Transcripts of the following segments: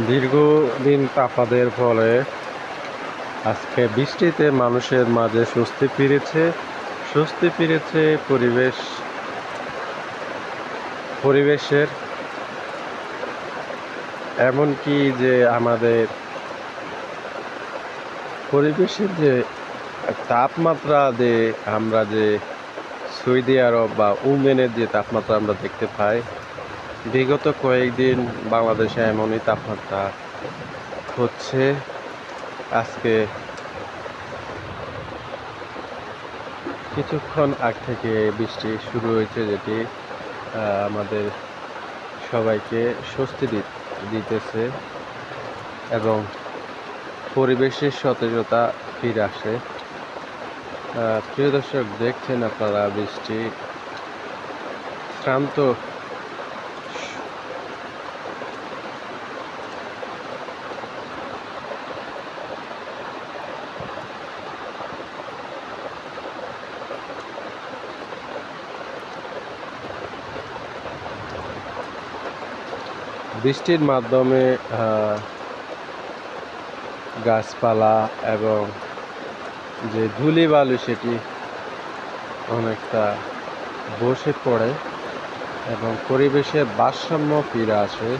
দীর্ঘদিন তাপাদের ফলে আজকে বৃষ্টিতে মানুষের মাঝে স্বস্তি ফিরেছে পরিবেশের, এমনকি যে আমাদের পরিবেশের যে তাপমাত্রা আমরা যে সৌদি আরব বা ওমানের যে তাপমাত্রা আমরা দেখতে পাই, বিগত কয়েকদিন বাংলাদেশে এমনই তাপমাত্রা হচ্ছে। আজকে কিছুক্ষণ আগ থেকে বৃষ্টি শুরু হয়েছে, যেটি আমাদের সবাইকে স্বস্তি দিতেছে এবং পরিবেশের সতেজতা ফিরে আসে। প্রিয় দর্শক, দেখছেন আপনারা বৃষ্টি শ্রান্ত বৃষ্টির মাধ্যমে গাছপালা এবং যে ধুলি বালু সেটি অনেকটা বসে পড়ে এবং পরিবেশের ভারসাম্য ফিরে আসে।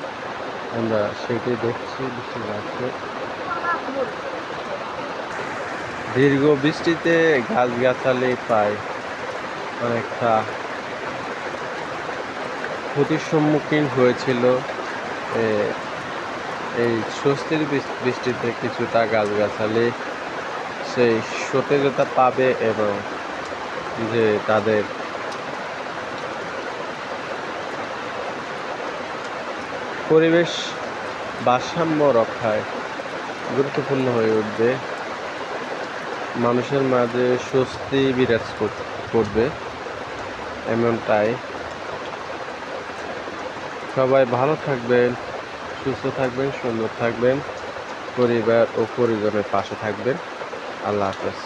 আমরা সেটি দেখছি বৃষ্টির রাত্রে। দীর্ঘ বৃষ্টিতে গাছগাছালি প্রায় অনেকটা ক্ষতির সম্মুখীন হয়েছিল। এই স্বস্তির বৃষ্টিতে কিছুটা গাছগাছালি সেই সতেজতা পাবে এবং যে তাদের পরিবেশ ভারসাম্য রক্ষায় গুরুত্বপূর্ণ হয়ে উঠবে, মানুষের মাঝে স্বস্তি বিরাজ করবে, এমনটাই। সবাই ভালো থাকবেন, সুস্থ থাকবেন, সুন্দর থাকবেন, পরিবার ও পরিজনের পাশে থাকবেন। আল্লাহ হাফেজ।